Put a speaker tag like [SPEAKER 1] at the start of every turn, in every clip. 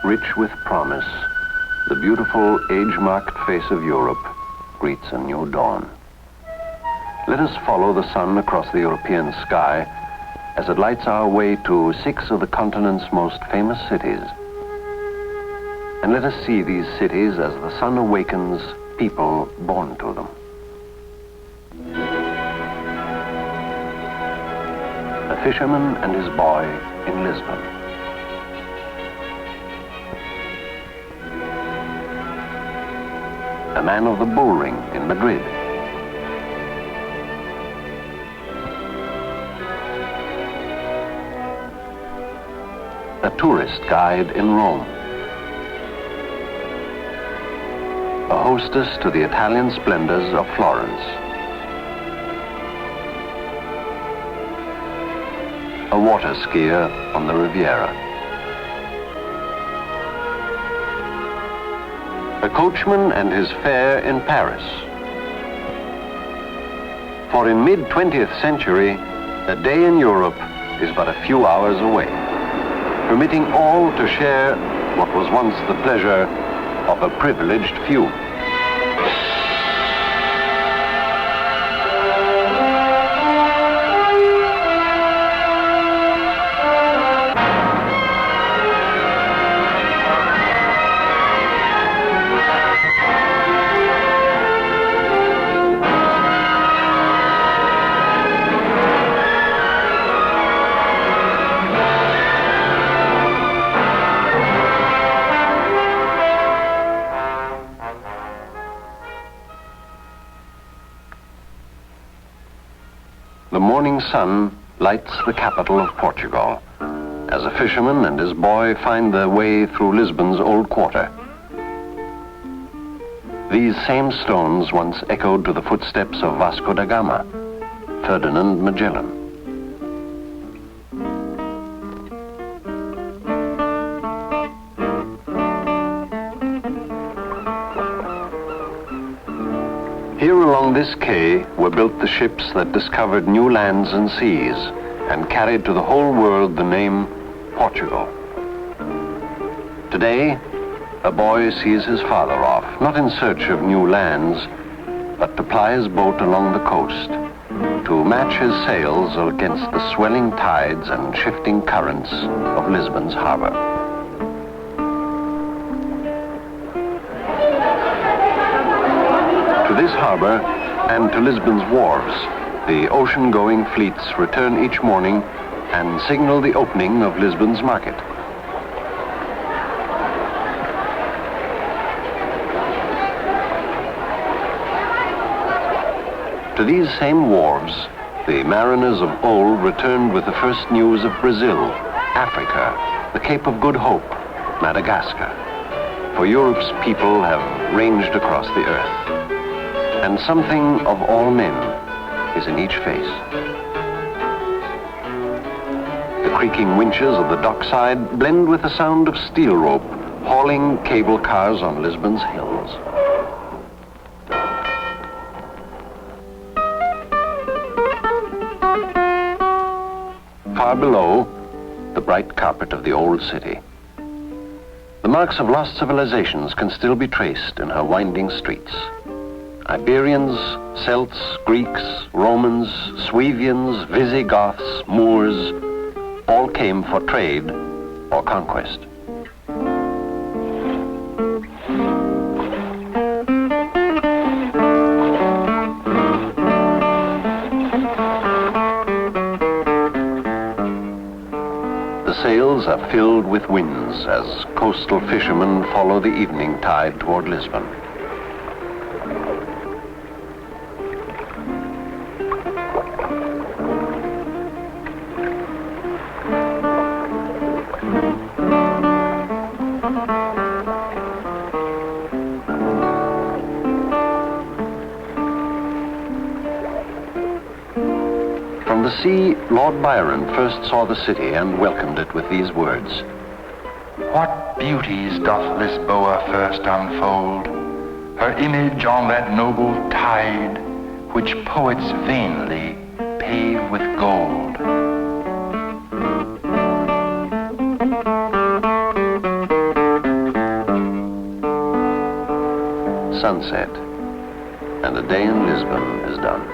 [SPEAKER 1] rich with promise, the beautiful age-marked face of Europe greets a new dawn. Let us follow the sun across the European sky as it lights our way to 6 of the continent's most famous cities. And let us see these cities as the sun awakens people born to them. A fisherman and his boy in Lisbon. A man of the bull ring in Madrid. A tourist guide in Rome. A hostess to the Italian splendors of Florence. A water skier on the Riviera. A coachman and his fare in Paris. For in mid-20th century, a day in Europe is but a few hours away, permitting all to share what was once the pleasure of a privileged few. The morning sun lights the capital of Portugal as a fisherman and his boy find their way through Lisbon's old quarter. These same stones once echoed to the footsteps of Vasco da Gama, Ferdinand Magellan. Here along this quay were built the ships that discovered new lands and seas and carried to the whole world the name Portugal. Today, a boy sees his father off, not in search of new lands, but to ply his boat along the coast, to match his sails against the swelling tides and shifting currents of Lisbon's harbor. To this harbor and to Lisbon's wharves, the ocean-going fleets return each morning and signal the opening of Lisbon's market. To these same wharves, the mariners of old returned with the first news of Brazil, Africa, the Cape of Good Hope, Madagascar. For Europe's people have ranged across the earth, and something of all men is in each face. The creaking winches of the dockside blend with the sound of steel rope hauling cable cars on Lisbon's hills. Far below, the bright carpet of the old city. The marks of lost civilizations can still be traced in her winding streets. Iberians, Celts, Greeks, Romans, Suevians, Visigoths, Moors, all came for trade or conquest. The sails are filled with winds as coastal fishermen follow the evening tide toward Lisbon. From the sea, Lord Byron first saw the city and welcomed it with these words.
[SPEAKER 2] What beauties doth Lisboa first unfold, her image on that noble tide, which poets vainly pave with gold.
[SPEAKER 1] sunset, and a day in Lisbon is done.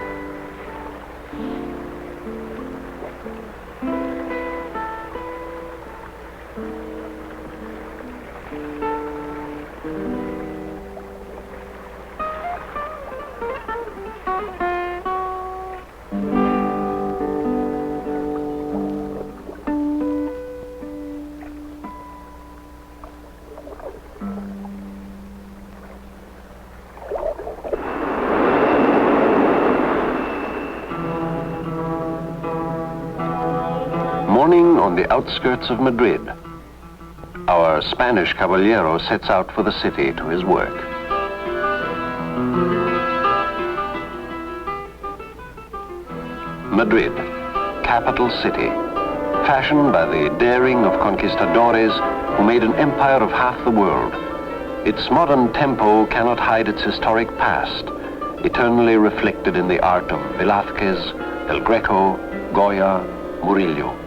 [SPEAKER 1] Morning on the outskirts of Madrid. Our Spanish caballero sets out for the city to his work. Madrid, capital city, fashioned by the daring of conquistadores who made an empire of half the world. Its modern tempo cannot hide its historic past, eternally reflected in the art of Velázquez, El Greco, Goya, Murillo.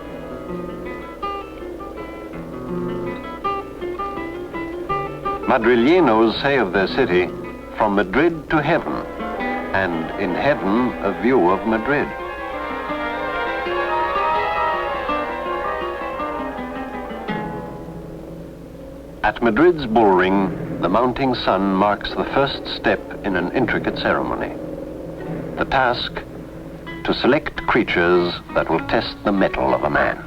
[SPEAKER 1] Madrileños say of their city, from Madrid to heaven, and in heaven a view of Madrid. At Madrid's bullring, the mounting sun marks the first step in an intricate ceremony. The task, to select creatures that will test the mettle of a man.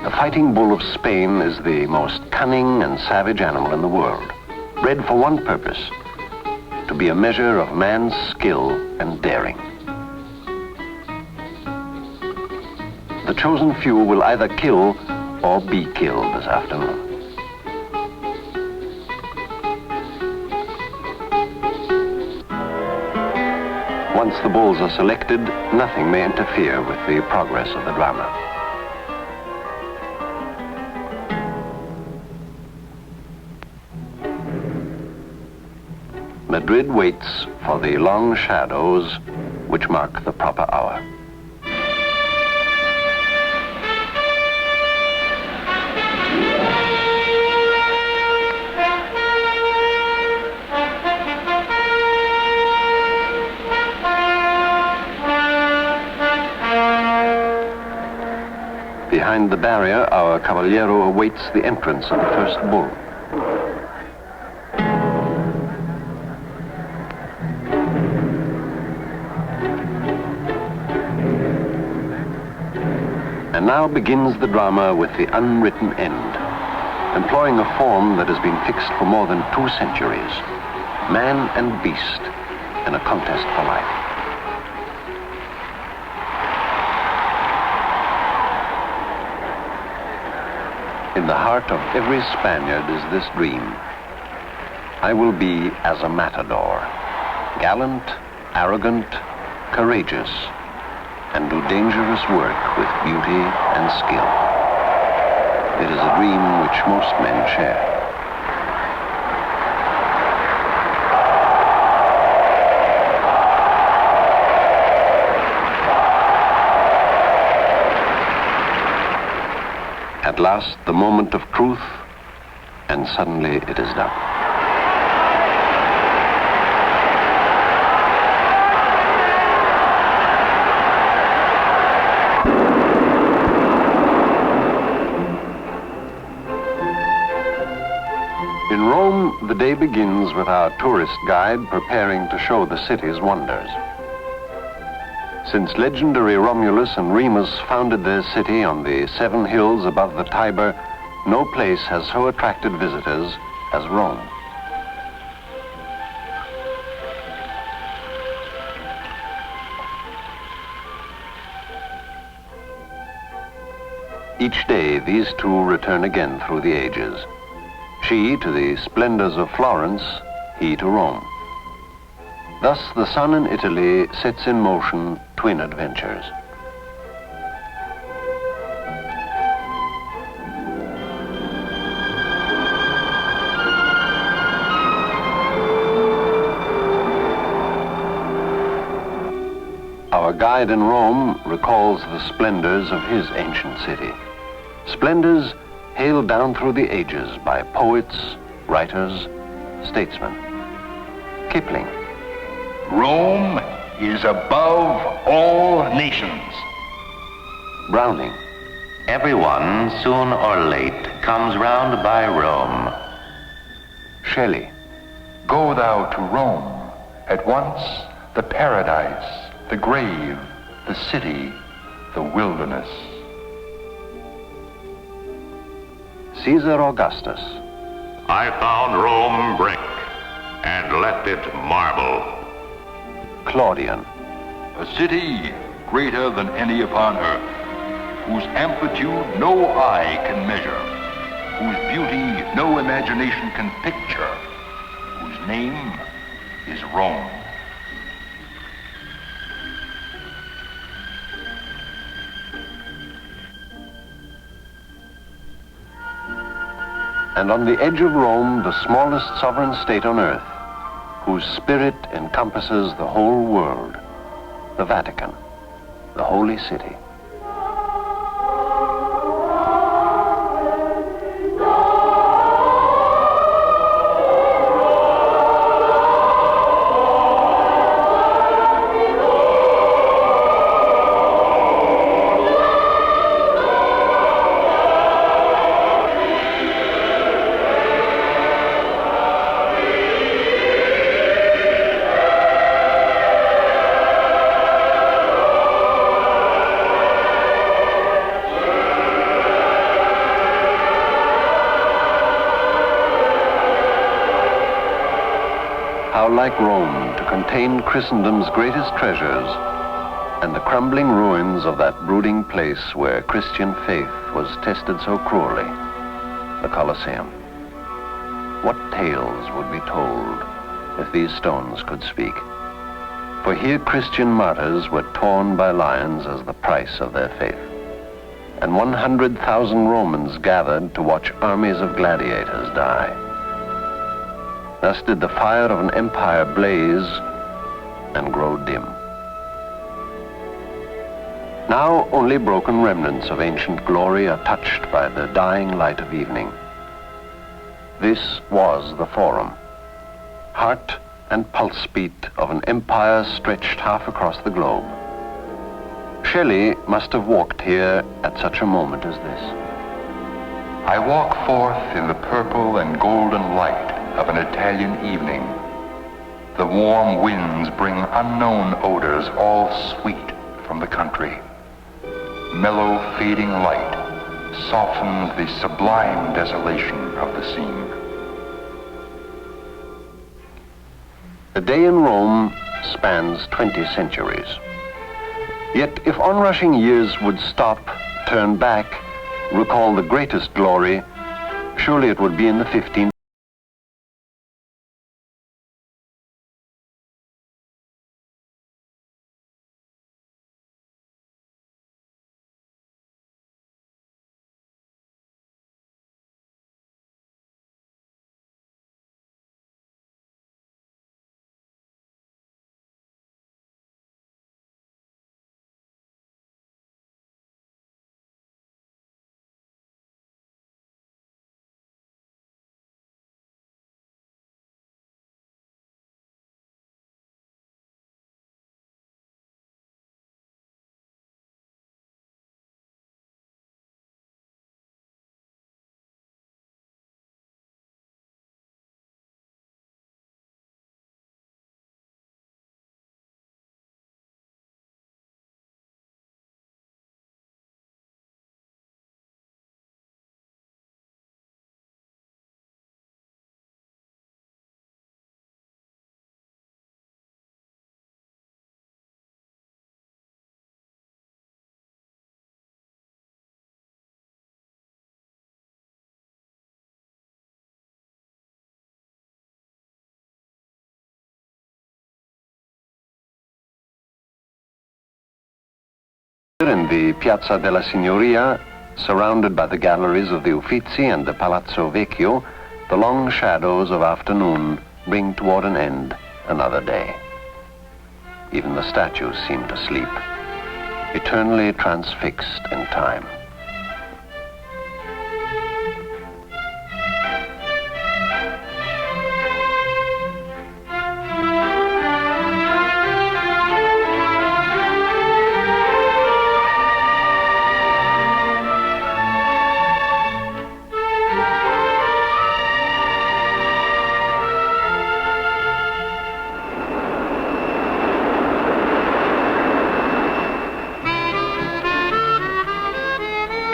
[SPEAKER 1] The fighting bull of Spain is the most cunning and savage animal in the world, bred for one purpose, to be a measure of man's skill and daring. The chosen few will either kill or be killed this afternoon. Once the bulls are selected, nothing may interfere with the progress of the drama. Madrid waits for the long shadows which mark the proper hour. Behind the barrier, our caballero awaits the entrance of the first bull. And now begins the drama with the unwritten end, employing a form that has been fixed for more than 2 centuries. Man and beast in a contest for life. In the heart of every Spaniard is this dream. I will be as a matador, gallant, arrogant, courageous, and do dangerous work with beauty and skill. It is a dream which most men share. At last, the moment of truth, and suddenly it is done. In Rome, the day begins with our tourist guide preparing to show the city's wonders. Since legendary Romulus and Remus founded their city on the 7 hills above the Tiber, no place has so attracted visitors as Rome. Each day, these two return again through the ages. She to the splendors of Florence, he to Rome. Thus, the sun in Italy sets in motion twin adventures. Our guide in Rome recalls the splendors of his ancient city. Splendors hailed down through the ages by poets, writers, statesman. Kipling.
[SPEAKER 2] Rome is above all nations.
[SPEAKER 1] Browning.
[SPEAKER 3] Everyone, soon or late, comes round by Rome.
[SPEAKER 1] Shelley.
[SPEAKER 2] Go thou to Rome, at once the paradise, the grave, the city, the wilderness.
[SPEAKER 1] Caesar Augustus.
[SPEAKER 4] I found Rome brick and left it marble.
[SPEAKER 1] Claudian.
[SPEAKER 2] A city greater than any upon earth, whose amplitude no eye can measure, whose beauty no imagination can picture, whose name is Rome.
[SPEAKER 1] And on the edge of Rome, the smallest sovereign state on earth, whose spirit encompasses the whole world, the Vatican, the holy city. How like Rome to contain Christendom's greatest treasures and the crumbling ruins of that brooding place where Christian faith was tested so cruelly, the Colosseum. What tales would be told if these stones could speak? For here Christian martyrs were torn by lions as the price of their faith, and 100,000 Romans gathered to watch armies of gladiators die. Thus did the fire of an empire blaze and grow dim. Now only broken remnants of ancient glory are touched by the dying light of evening. This was the Forum, heart and pulse beat of an empire stretched half across the globe. Shelley must have walked here at such a moment as this.
[SPEAKER 2] I walk forth in the purple and golden light of an Italian evening. The warm winds bring unknown odors, all sweet from the country. Mellow fading light softens the sublime desolation of the scene.
[SPEAKER 1] The day in Rome spans 20 centuries. Yet if onrushing years would stop, turn back, recall the greatest glory, surely it would be in the 15th. In the Piazza della Signoria, surrounded by the galleries of the Uffizi and the Palazzo Vecchio, the long shadows of afternoon bring toward an end another day. Even the statues seem to sleep, eternally transfixed in time.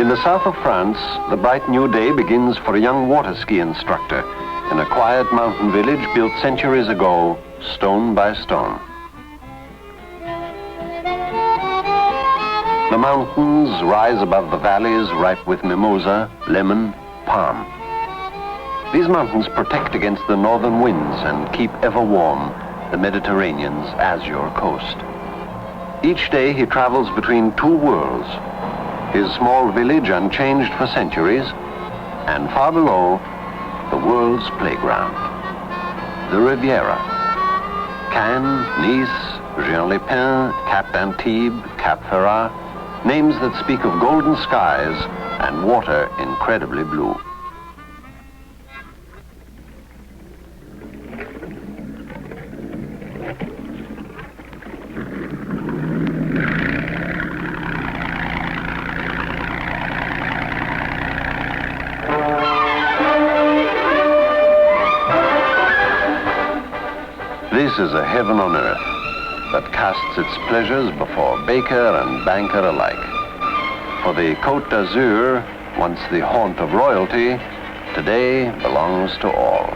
[SPEAKER 1] In the south of France, the bright new day begins for a young water ski instructor in a quiet mountain village built centuries ago, stone by stone. The mountains rise above the valleys ripe with mimosa, lemon, palm. These mountains protect against the northern winds and keep ever warm the Mediterranean's azure coast. Each day he travels between two worlds, his small village unchanged for centuries, and far below, the world's playground, the Riviera. Cannes, Nice, Jean-les-Pins, Cap d'Antibes, Cap Ferrat, names that speak of golden skies and water incredibly blue. This is a heaven on earth that casts its pleasures before baker and banker alike. For the Côte d'Azur, once the haunt of royalty, today belongs to all.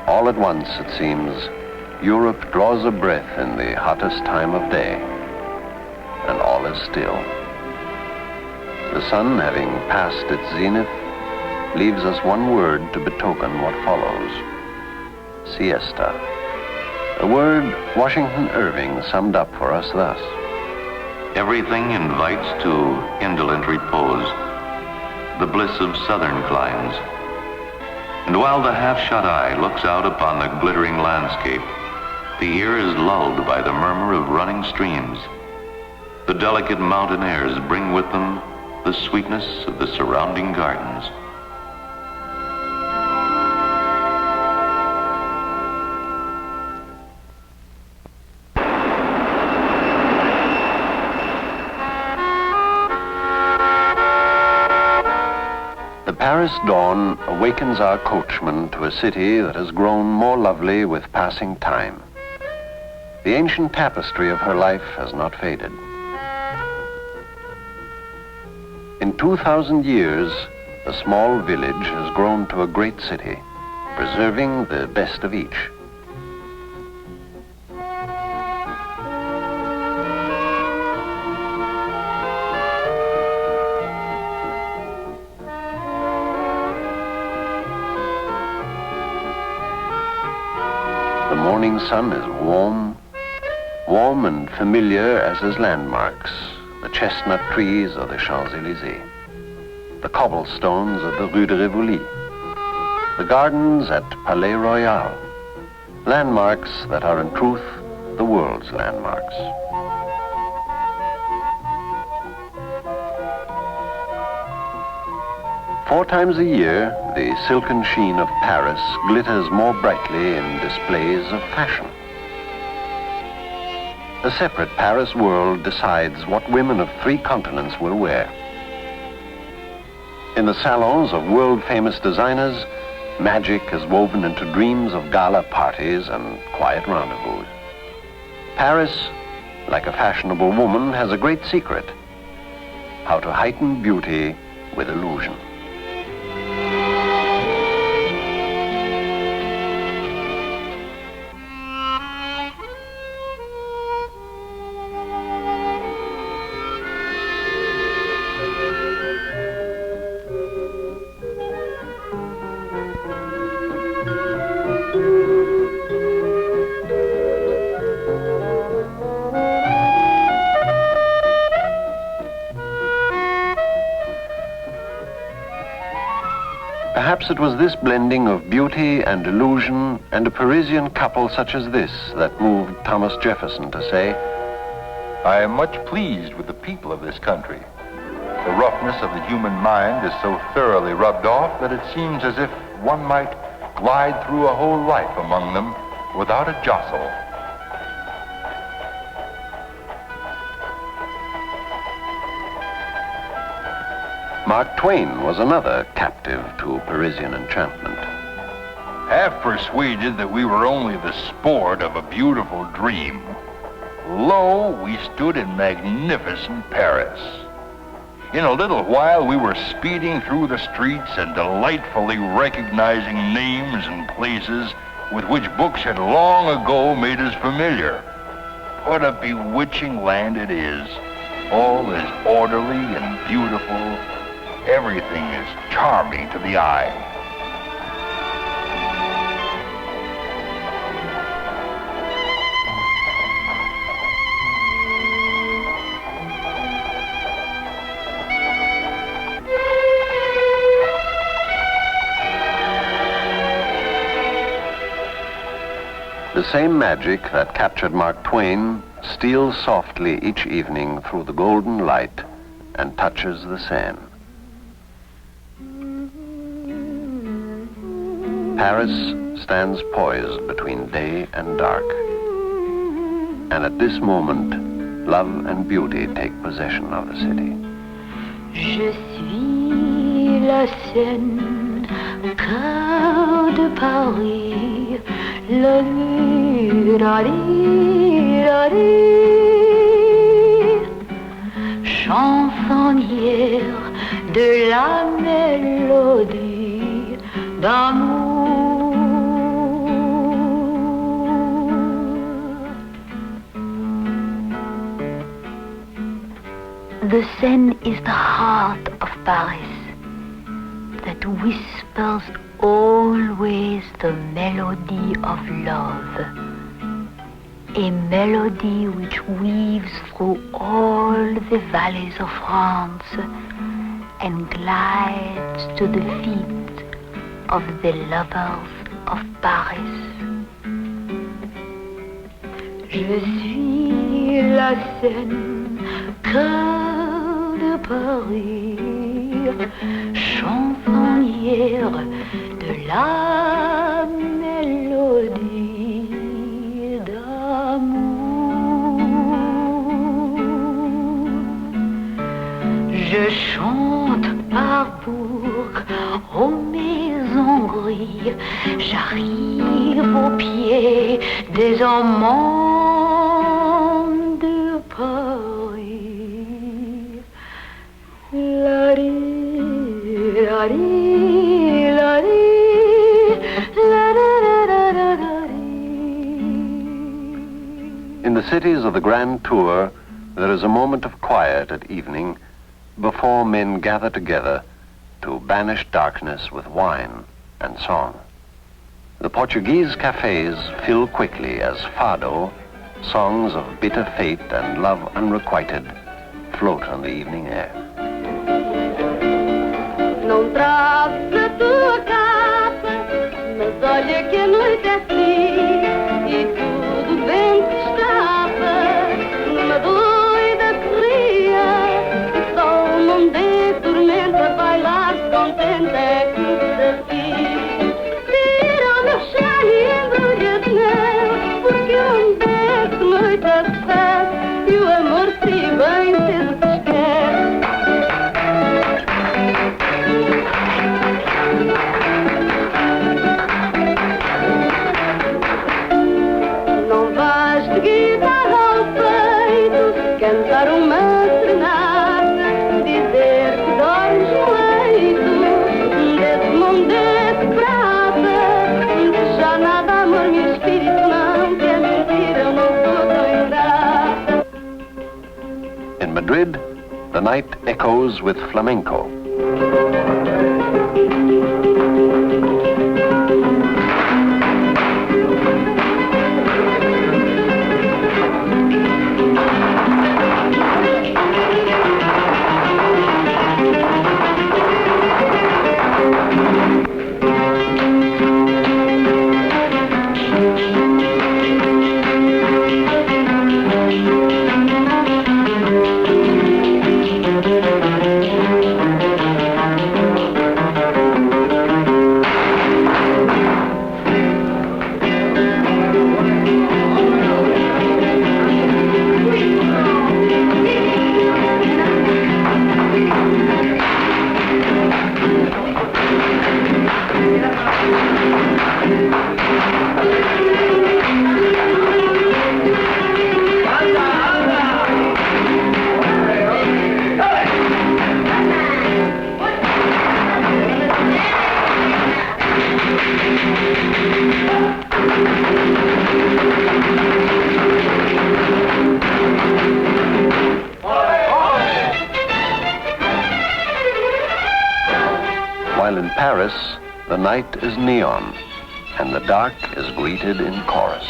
[SPEAKER 1] All at once, it seems, Europe draws a breath in the hottest time of day, and all is still. The sun, having passed its zenith, leaves us one word to betoken what follows: siesta. A word Washington Irving summed up for us thus:
[SPEAKER 3] Everything invites to indolent repose, the bliss of southern climes. And while the half-shut eye looks out upon the glittering landscape, the ear is lulled by the murmur of running streams. The delicate mountain airs bring with them the sweetness of the surrounding gardens.
[SPEAKER 1] The Paris dawn awakens our coachman to a city that has grown more lovely with passing time. The ancient tapestry of her life has not faded. In 2,000 years, a small village has grown to a great city, preserving the best of each. The morning sun is warm and familiar as his landmarks, the chestnut trees of the Champs-Élysées, the cobblestones of the Rue de Rivoli, the gardens at Palais Royal, landmarks that are in truth the world's landmarks. Four times a year, the silken sheen of Paris glitters more brightly in displays of fashion. A separate Paris world decides what women of 3 continents will wear. In the salons of world-famous designers, magic is woven into dreams of gala parties and quiet rendezvous. Paris, like a fashionable woman, has a great secret: how to heighten beauty with illusion. Perhaps it was this blending of beauty and illusion and a Parisian couple such as this that moved Thomas Jefferson to say,
[SPEAKER 2] I am much pleased with the people of this country. The roughness of the human mind is so thoroughly rubbed off that it seems as if one might glide through a whole life among them without a jostle.
[SPEAKER 1] Mark Twain was another captive to Parisian enchantment.
[SPEAKER 2] Half persuaded that we were only the sport of a beautiful dream, lo, we stood in magnificent Paris. In a little while, we were speeding through the streets and delightfully recognizing names and places with which books had long ago made us familiar. What a bewitching land it is. All is orderly and beautiful. Everything is charming to the eye.
[SPEAKER 1] The same magic that captured Mark Twain steals softly each evening through the golden light and touches the Seine. Paris stands poised between day and dark. And at this moment, love and beauty take possession of the city.
[SPEAKER 5] Je suis la Seine, cœur de Paris, la rue, la rue, la rue, chansonnière de la mélodie d'amour. The Seine is the heart of Paris that whispers always the melody of love, a melody which weaves through all the valleys of France and glides to the feet of the lovers of Paris. Je suis la Seine, cœur de Paris, chansonnière de la mélodie d'amour. Je chante par bourg, aux maisons gris, j'arrive au pied des amants de Paris. La ri, la ri, la ri, la ra ra ra ra ra ri.
[SPEAKER 1] In the cities of the Grand Tour, there is a moment of quiet at evening before men gather together to banish darkness with wine and song. The Portuguese cafes fill quickly as fado, songs of bitter fate and love unrequited, float on the evening air.
[SPEAKER 5] Não trazes a tua capa, mas olha que a noite é fria e tudo bem que estava numa doida corria. O sol não dê tormenta, bailar contente é que desafio. Tira o meu chá e embrulha de neve, porque onde é que noite é festa e o amor frio bem cedo se esquece. Não vais de guitarra ao peito cantar uma serenata, dizer que dormes no leito desse mundo de prata, que já nada amor meu espírito não quer sentir, eu não sou tão ingrata.
[SPEAKER 1] In Madrid, the night echoes with flamenco. the night is neon, and the dark is greeted in chorus.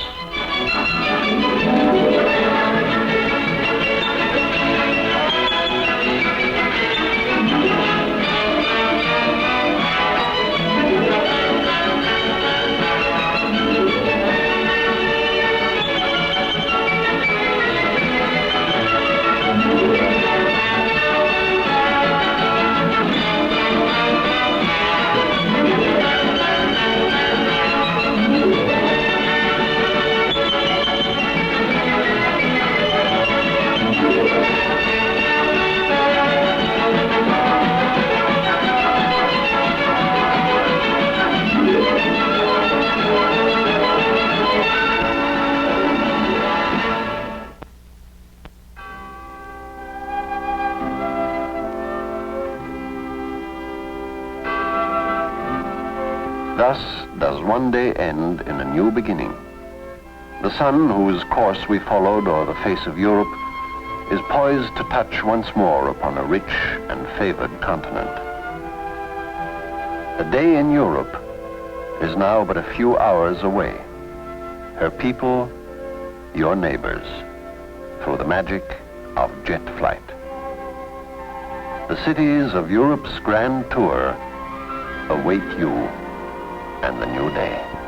[SPEAKER 1] Thus does one day end in a new beginning. The sun, whose course we followed o'er the face of Europe, is poised to touch once more upon a rich and favored continent. A day in Europe is now but a few hours away. Her people, your neighbors, through the magic of jet flight. The cities of Europe's grand tour await you and the new day.